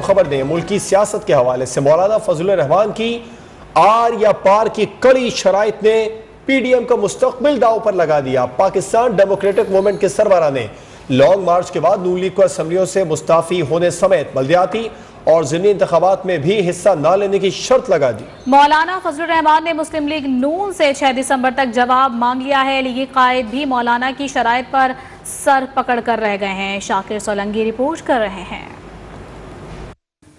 خبر دیں ملکی سیاست کے حوالے سے مولانا فضل الرحمان کی آر یا پار کی کڑی شرائط نے پی ڈی ایم کا مستقبل داؤ پر لگا دیا۔ پاکستان ڈیموکریٹک موومنٹ کے سربراہ نے لانگ مارچ کے بعد نون لیگ کو اسمبلیوں سے مستعفی ہونے سمیت بلدیاتی اور ضمنی انتخابات میں بھی حصہ نہ لینے کی شرط لگا دی۔ مولانا فضل الرحمان نے مسلم لیگ نون سے 6 دسمبر تک جواب مانگ لیا ہے۔ لیگی قائد بھی مولانا کی شرائط پر سر پکڑ کر رہ گئے ہیں۔ شاکر سولنگی رپورٹ کر رہے ہیں۔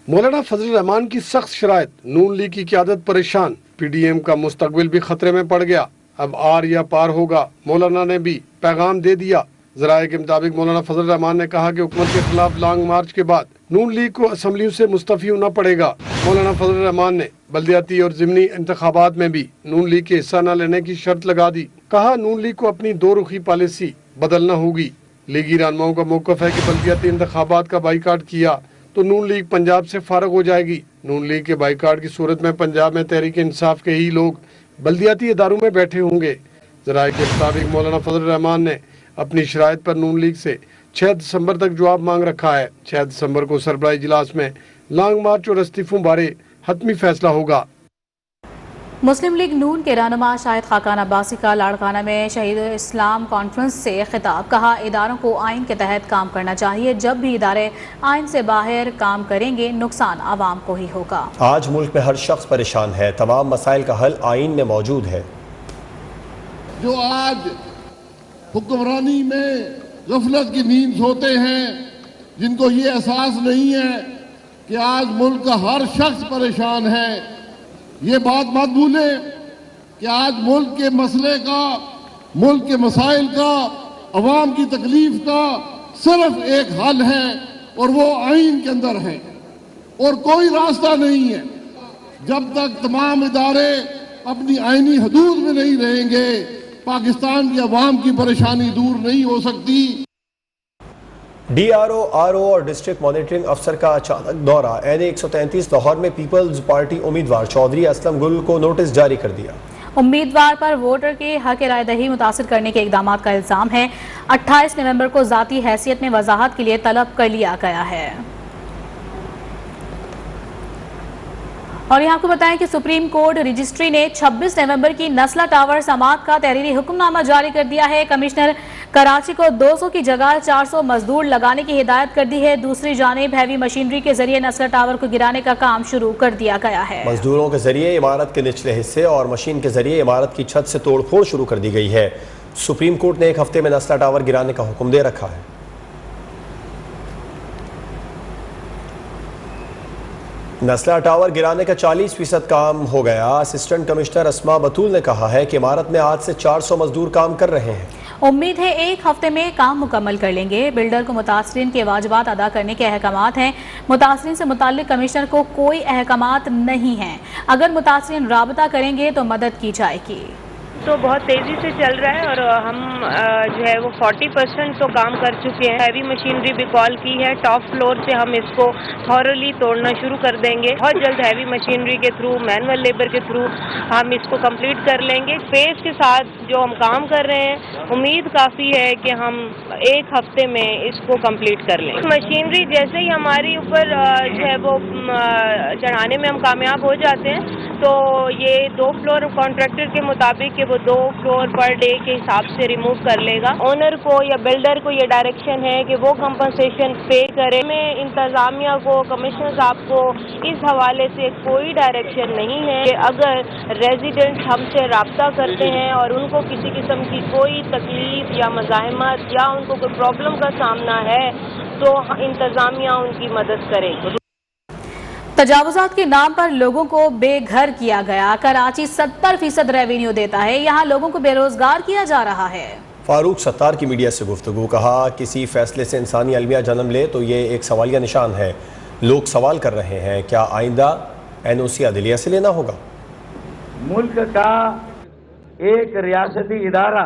مولانا فضل الرحمان کی سخت شرائط، نون لیگ کی قیادت پریشان، پی ڈی ایم کا مستقبل بھی خطرے میں پڑ گیا۔ اب آر یا پار ہوگا، مولانا نے بھی پیغام دے دیا۔ ذرائع کے مطابق مولانا فضل الرحمان نے کہا کہ حکومت کے خلاف لانگ مارچ کے بعد نون لیگ کو اسمبلیوں سے مستعفی ہونا پڑے گا۔ مولانا فضل الرحمان نے بلدیاتی اور ضمنی انتخابات میں بھی نون لیگ کے حصہ نہ لینے کی شرط لگا دی۔ کہا نون لیگ کو اپنی دو رخی پالیسی بدلنا ہوگی۔ لیگی رہنماؤں کا موقف ہے کہ بلدیاتی انتخابات کا بائیکاٹ کیا تو نون لیگ پنجاب سے فارغ ہو جائے گی۔ نون لیگ کے بائیکاٹ کی صورت میں پنجاب میں تحریک انصاف کے ہی لوگ بلدیاتی اداروں میں بیٹھے ہوں گے۔ ذرائع کے مطابق مولانا فضل الرحمان نے اپنی شرائط پر نون لیگ سے 6 دسمبر تک جواب مانگ رکھا ہے۔ 6 دسمبر کو سربراہی اجلاس میں لانگ مارچ اور استعفوں بارے حتمی فیصلہ ہوگا۔ مسلم لیگ نون کے رہنما شاہد خاقان عباسی کا لاڑکانہ میں شہید اسلام کانفرنس سے خطاب، کہا اداروں کو آئین کے تحت کام کرنا چاہیے، جب بھی ادارے آئین سے باہر کام کریں گے نقصان عوام کو ہی ہوگا۔ آج ملک میں ہر شخص پریشان ہے، تمام مسائل کا حل آئین میں موجود ہے۔ جو آج حکمرانی میں غفلت کی نیند سوتے ہیں، جن کو یہ احساس نہیں ہے کہ آج ملک کا ہر شخص پریشان ہے، یہ بات مت بھولیں کہ آج ملک کے مسئلے کا، ملک کے مسائل کا، عوام کی تکلیف کا صرف ایک حل ہے اور وہ آئین کے اندر ہے، اور کوئی راستہ نہیں ہے۔ جب تک تمام ادارے اپنی آئینی حدود میں نہیں رہیں گے، پاکستان کی عوام کی پریشانی دور نہیں ہو سکتی۔ D R O, R O اور ڈسٹرکٹ مانیٹرنگ افسر کا اچانک دورہ، این 133 لاہور میں پیپلز پارٹی امیدوار چودھری اسلم گل کو نوٹس جاری کر دیا۔ امیدوار پر ووٹر کے حق رائے دہی متاثر کرنے کے اقدامات کا الزام ہے۔ 28 نومبر کو ذاتی حیثیت میں وضاحت کے لیے طلب کر لیا گیا ہے۔ اور یہاں کو بتائیں کہ سپریم کورٹ رجسٹری نے 26 نومبر کی نسلہ ٹاور سماعت کا تحریری حکم نامہ جاری کر دیا ہے۔ کمشنر کراچی کو 200 کی جگہ 400 مزدور لگانے کی ہدایت کر دی ہے۔ دوسری جانب ہیوی مشینری کے ذریعے نسلہ ٹاور کو گرانے کا کام شروع کر دیا گیا ہے۔ مزدوروں کے ذریعے عمارت کے نچلے حصے اور مشین کے ذریعے عمارت کی چھت سے توڑ پھوڑ شروع کر دی گئی ہے۔ سپریم کورٹ نے 1 ہفتے میں نسلہ ٹاور گرانے کا حکم دے رکھا ہے۔ نسلہ ٹاور گرانے کا 40% کام ہو گیا۔ اسسٹنٹ کمشنر اسما بطول نے کہا ہے کہ عمارت میں آج سے 400 مزدور کام کر رہے ہیں۔ امید ہے 1 ہفتے میں کام مکمل کر لیں گے۔ بلڈر کو متاثرین کے واجبات ادا کرنے کے احکامات ہیں۔ متاثرین سے متعلق کمشنر کو کوئی احکامات نہیں ہیں۔ اگر متاثرین رابطہ کریں گے تو مدد کی جائے گی۔ تو بہت تیزی سے چل رہا ہے اور ہم جو ہے وہ 40% تو کام کر چکے ہیں۔ ہیوی مشینری بھی کال کی ہے، ٹاپ فلور سے ہم اس کو تھورلی توڑنا شروع کر دیں گے۔ بہت جلد ہیوی مشینری کے تھرو، مینول لیبر کے تھرو ہم اس کو کمپلیٹ کر لیں گے۔ فیس کے ساتھ جو ہم کام کر رہے ہیں، امید کافی ہے کہ ہم 1 ہفتے میں اس کو کمپلیٹ کر لیں گے۔ مشینری جیسے ہی ہماری اوپر جو ہے وہ چڑھانے میں ہم کامیاب ہو جاتے ہیں تو یہ 2 فلور کانٹریکٹر کے مطابق کہ وہ 2 فلور پر ڈے کے حساب سے ریموو کر لے گا۔ اونر کو یا بلڈر کو یہ ڈائریکشن ہے کہ وہ کمپنسیشن پے کرے۔ میں انتظامیہ کو، کمشنر صاحب کو اس حوالے سے کوئی ڈائریکشن نہیں ہے کہ اگر ریزیڈنٹ ہم سے رابطہ کرتے ہیں اور ان کو کسی قسم کی کوئی تکلیف یا مزاحمت یا ان کو کوئی پرابلم کا سامنا ہے تو انتظامیہ ان کی مدد کرے گی۔ تجاوزات کے نام پر لوگوں کو بے گھر کیا گیا۔ کراچی 70% ریونیو دیتا ہے، یہاں لوگوں کو بے روزگار کیا جا رہا ہے۔ فاروق ستار کی میڈیا سے گفتگو، کہا کسی فیصلے سے انسانی المیہ جنم لے تو یہ ایک سوالیہ نشان ہے۔ لوگ سوال کر رہے ہیں کیا آئندہ این او سی عدلیہ سے لینا ہوگا؟ ملک کا ایک ریاستی ادارہ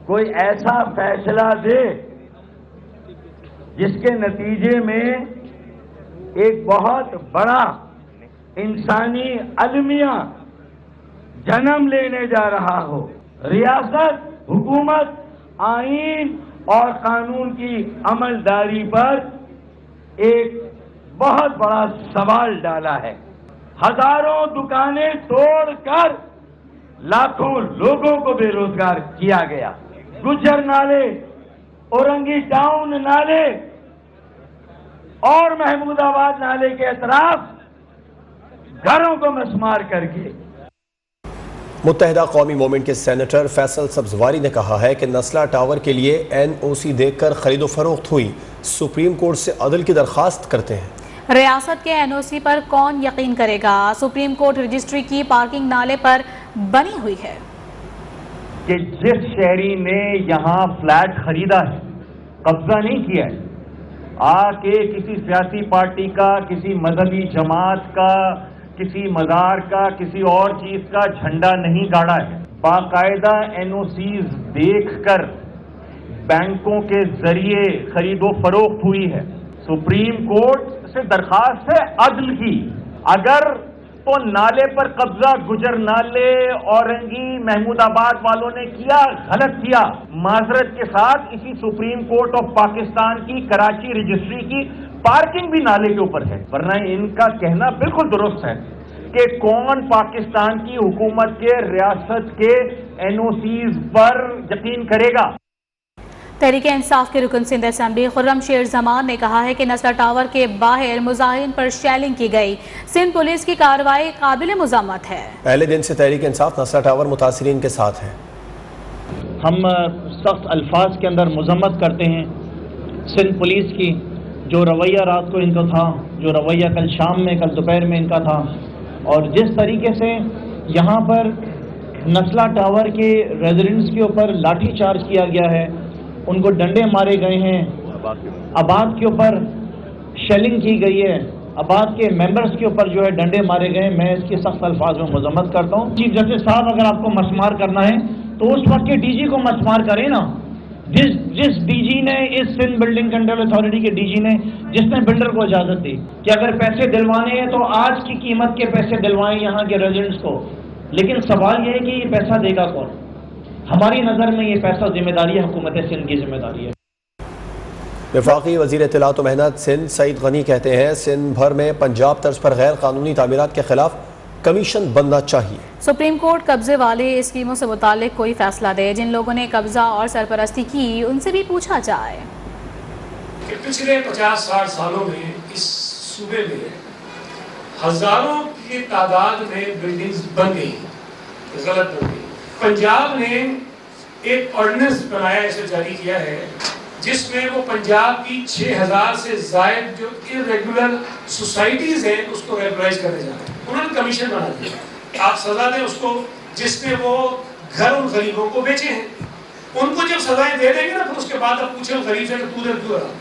کوئی ایسا فیصلہ دے جس کے نتیجے میں ایک بہت بڑا انسانی المیہ جنم لینے جا رہا ہو۔ ریاست، حکومت آئین اور قانون کی عمل داری پر ایک بہت بڑا سوال ڈالا ہے. ہزاروں دکانیں توڑ کر لاکھوں لوگوں کو بے روزگار کیا گیا. گجر نالے، اورنگی ٹاؤن نالے اور محمود آباد نالے کے اطراف گھروں کو مسمار کر کے. متحدہ قومی موومنٹ کے سینیٹر فیصل سبزواری نے کہا ہے کہ نسلا ٹاور کے لیے این او سی دیکھ کر خرید و فروخت ہوئی. سپریم کورٹ سے عدل کی درخواست کرتے ہیں. ریاست کے این او سی پر کون یقین کرے گا؟ سپریم کورٹ رجسٹری کی پارکنگ نالے پر بنی ہوئی ہے کہ جس شہری نے یہاں فلیٹ خریدا ہے، قبضہ نہیں کیا ہے، آ کے کسی سیاسی پارٹی کا، کسی مذہبی جماعت کا، کسی مزار کا، کسی اور چیز کا جھنڈا نہیں گاڑا ہے، باقاعدہ این او سیز دیکھ کر بینکوں کے ذریعے خرید و فروخت ہوئی ہے. سپریم کورٹ سے درخواست ہے عدل کی. اگر تو نالے پر قبضہ گجر نالے، اورنگی، محمود آباد والوں نے کیا، غلط کیا. معذرت کے ساتھ اسی سپریم کورٹ آف پاکستان کی کراچی رجسٹری کی پارکنگ بھی نالے کے اوپر ہے. ورنہ ان کا کہنا بالکل درست ہے کہ کون پاکستان کی حکومت کے، ریاست کے این او سیز پر یقین کرے گا. تحریک انصاف کے رکن سندھ اسمبلی خرم شیر زمان نے کہا ہے کہ نسلا ٹاور کے باہر مظاہرین پر شیلنگ کی گئی. سندھ پولیس کی کارروائی قابل مذمت ہے. پہلے دن سے تحریک انصاف نسلا ٹاور متاثرین کے ساتھ ہے. ہم سخت الفاظ کے اندر مذمت کرتے ہیں سندھ پولیس کی، جو رویہ رات کو ان کا تھا، جو رویہ کل شام میں، کل دوپہر میں ان کا تھا، اور جس طریقے سے یہاں پر نسلا ٹاور کے ریزیڈنٹس کے اوپر لاٹھی چارج کیا گیا ہے، ان کو ڈنڈے مارے گئے ہیں، آباد کے اوپر شیلنگ کی گئی ہے، آباد کے ممبرز کے اوپر جو ہے ڈنڈے مارے گئے ہیں. میں اس کی سخت الفاظ میں مذمت کرتا ہوں. چیف جسٹس صاحب اگر آپ کو مسمار کرنا ہے تو اس وقت کے ڈی جی کو مسمار کریں نا. جس ڈی جی نے، اس سندھ بلڈنگ کنٹرول اتھارٹی کے ڈی جی نے، جس نے بلڈر کو اجازت دی کہ اگر پیسے دلوانے ہیں تو آج کی قیمت کے پیسے دلوائیں یہاں کے ریزیڈنٹس کو. لیکن سوال یہ ہے کہ یہ پیسہ دے گا کون؟ ہماری نظر میں یہ پیسہ ذمہ داری ہے حکومت سندھ کی ذمہ داری ہے. وفاقی وزیر اطلاعات و محنت سندھ سعید غنی کہتے ہیں سندھ بھر میں پنجاب طرز پر غیر قانونی تعمیرات کے خلاف کمیشن بننا چاہیے. سپریم کورٹ قبضے والے اسکیموں سے متعلق کوئی فیصلہ دے. جن لوگوں نے قبضہ اور سرپرستی کی ان سے بھی پوچھا جائے کہ پچھلے 50-60 سالوں میں اس صوبے میں ہزاروں کی تعداد میں بلڈنگز بن گئی، غلط بن گئی. پنجاب نے ایک آرڈیننس بنایا، اسے جاری کیا ہے، جس میں وہ پنجاب کی 6000 سے زائد جو irregular سوسائٹیز ہیں اس کو ریگولائز کرنے جا رہے ہیں. انہوں نے کمیشن بنا دیا. آپ سزا دیں اس کو جس میں وہ گھر ان غریبوں کو بیچے ہیں. ان کو جب سزائیں دے دیں گے نا، پھر اس کے بعد اب پوچھیں غریب سے کہ تو نے کیوں رہا.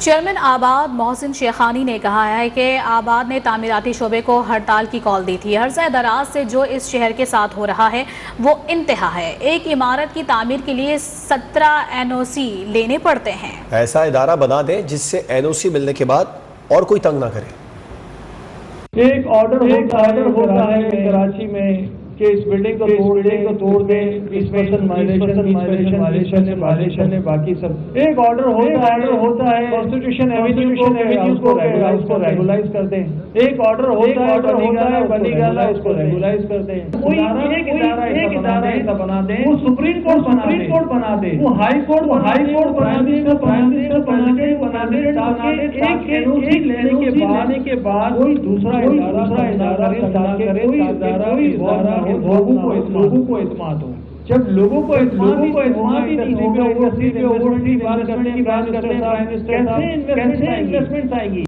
چیئرمین آباد محسن شیخانی نے کہا ہے کہ آباد نے تعمیراتی شعبے کو ہڑتال کی کال دی تھی. عرصہ دراز سے جو اس شہر کے ساتھ ہو رہا ہے وہ انتہا ہے. ایک عمارت کی تعمیر کے لیے 17 این او سی لینے پڑتے ہیں. ایسا ادارہ بنا دیں جس سے این او سی ملنے کے بعد اور کوئی تنگ نہ کرے. ایک آرڈر ہوتا ہے کراچی میں کہ اس بلڈنگ کو توڑ دیں 20% وائلیشن ہے، باقی سب ایک آرڈر ہوتا ہے کانسٹیٹیوشن ایونیو کو ریگولائز کر دیں. ایک آرڈر ہوتا ہے بنی گالا اس کو ریگولائز کر دیں. کوئی ایک ادارہ ایسا بنا دیں، وہ سپریم کورٹ بنا دے، وہ ہائی کورٹ بنا دے، وہ پرائم منسٹر بنا دے، تاکہ ایک اینوسی لینے کے بعد کوئی دوسرا ادارہ لوگوں کو اعتماد ہو. جب لوگوں کو اعتماد ہی انویسٹمنٹ آئے گی.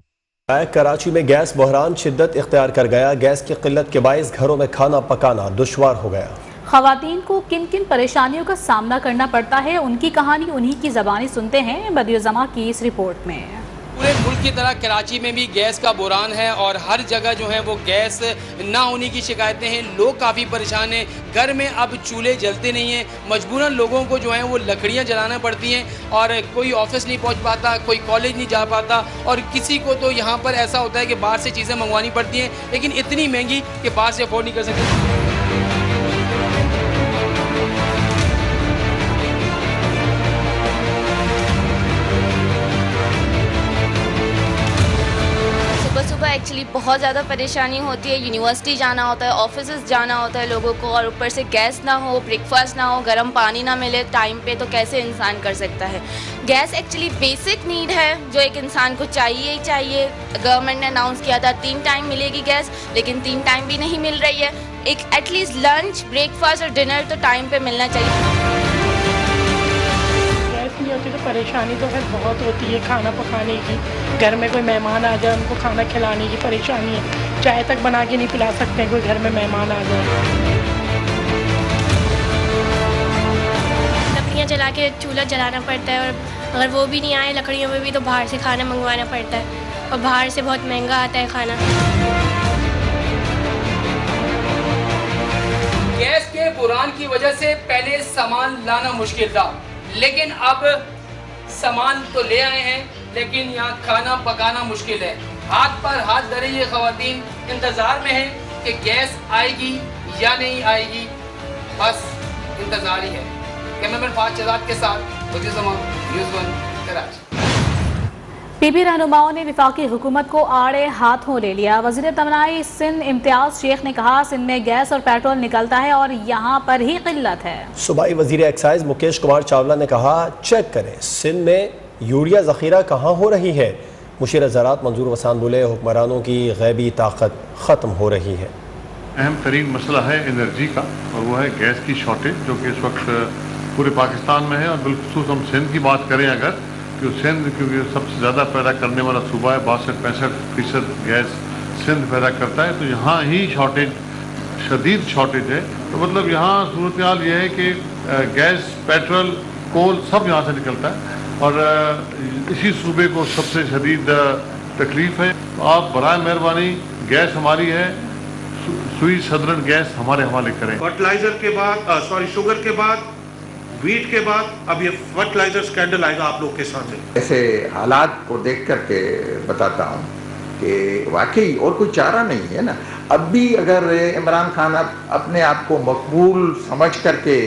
کراچی میں گیس بحران شدت اختیار کر گیا. گیس کی قلت کے باعث گھروں میں کھانا پکانا دشوار ہو گیا. خواتین کو کن کن پریشانیوں کا سامنا کرنا پڑتا ہے، ان کی کہانی انہی کی زبانی سنتے ہیں بدیع الزماں کی اس رپورٹ میں. پورے ملک کی طرح کراچی میں بھی گیس کا بحران ہے اور ہر جگہ جو ہے وہ گیس نہ ہونے کی شکایتیں ہیں. لوگ کافی پریشان ہیں. گھر میں اب چولہے جلتے نہیں ہیں. مجبوراً لوگوں کو جو ہیں وہ لکڑیاں جلانا پڑتی ہیں اور کوئی آفس نہیں پہنچ پاتا، کوئی کالج نہیں جا پاتا اور کسی کو تو یہاں پر ایسا ہوتا ہے کہ باہر سے چیزیں منگوانی پڑتی ہیں لیکن اتنی مہنگی کہ باہر سے افورڈ نہیں کر سکتے. کو ایکچولی بہت زیادہ پریشانی ہوتی ہے. یونیورسٹی جانا ہوتا ہے, آفیسز جانا ہوتا ہے لوگوں کو, اور اوپر سے گیس نہ ہو, بریک فاسٹ نہ ہو, گرم پانی نہ ملے ٹائم پہ, تو کیسے انسان کر سکتا ہے. گیس ایکچولی بیسک نیڈ ہے جو ایک انسان کو چاہیے ہی چاہیے. گورنمنٹ نے اناؤنس کیا تھا 3 ٹائم ملے گی گیس, لیکن 3 ٹائم بھی نہیں مل رہی ہے. ایک at least lunch, breakfast اور ڈنر تو ٹائم پہ ملنا چاہیے. گیس نہیں ہوتی تو پریشانی تو خیر بہت ہوتی ہے کھانا پکانے کی. گھر میں کوئی مہمان آ جائے ان کو کھانا کھلانے کی پریشانی ہے. چائے تک بنا کے نہیں پلا سکتے کوئی گھر میں مہمان آ جائے. لکڑیاں جلا کے چولہا جلانا پڑتا ہے, اور اگر وہ بھی نہیں آئے لکڑیوں میں بھی تو باہر سے کھانا منگوانا پڑتا ہے, اور باہر سے بہت مہنگا آتا ہے کھانا. گیس کے بحران کی وجہ سے پہلے سامان لانا مشکل تھا, لیکن اب سامان تو لے آئے ہیں لیکن یہاں کھانا پکانا مشکل ہے. ہاتھ پر ہاتھ دھرے یہ خواتین انتظار میں ہیں کہ گیس آئے گی یا نہیں آئے گی, بس انتظار ہی ہے. کیمرمین فاضل شہزاد کے ساتھ وزیر زمان, نیوز 1 کراچی. پی پی رہنماؤں نے وفاقی حکومت کو آڑے ہاتھوں لے لیا. وزیر توانائی سندھ امتیاز شیخ نے کہا سندھ میں گیس اور پیٹرول نکلتا ہے اور یہاں پر ہی قلت ہے. صوبائی وزیر ایکسائز مکیش کمار چاولہ نے کہا چیک کریں سندھ میں یوریا ذخیرہ کہاں ہو رہی ہے. مشیر زراعت منظور وسان بولے حکمرانوں کی غیبی طاقت ختم ہو رہی ہے. اہم ترین مسئلہ ہے انرجی کا, اور وہ ہے گیس کی شارٹیج جو کہ اس وقت پورے پاکستان میں ہے, اور بالخصوص ہم سندھ کی بات کریں اگر, کہ سندھ کیونکہ سب سے زیادہ پیدا کرنے والا صوبہ ہے, 62-65% گیس سندھ پیدا کرتا ہے, تو یہاں ہی شارٹیج, شدید شارٹیج ہے. تو مطلب یہاں صورتحال یہ ہے کہ گیس, پیٹرول, کول سب یہاں سے نکلتا ہے, اور اسی صوبے کو سب سے شدید تکلیف ہے. آپ برائے مہربانی گیس ہماری ہے, سوئی سدرن گیس ہمارے حوالے کریں. فرٹیلائزر کے بعد شوگر کے بعد, ویٹ کے بعد, اب یہ فرٹیلائزر اسکینڈل آئے گا آپ لوگ کے سامنے. ایسے حالات کو دیکھ کر کے بتاتا ہوں کہ واقعی اور کوئی چارہ نہیں ہے نا. اب بھی اگر عمران خان اپنے آپ کو مقبول سمجھ کر کے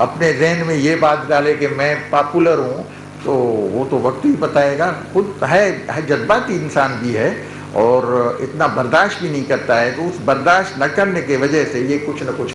اپنے ذہن میں یہ بات ڈالے کہ میں پاپولر ہوں, تو وہ تو وقت ہی بتائے گا. خود ہے جذباتی انسان بھی ہے اور اتنا برداشت بھی نہیں کرتا ہے, تو اس برداشت نہ کرنے کی وجہ سے یہ کچھ نہ کچھ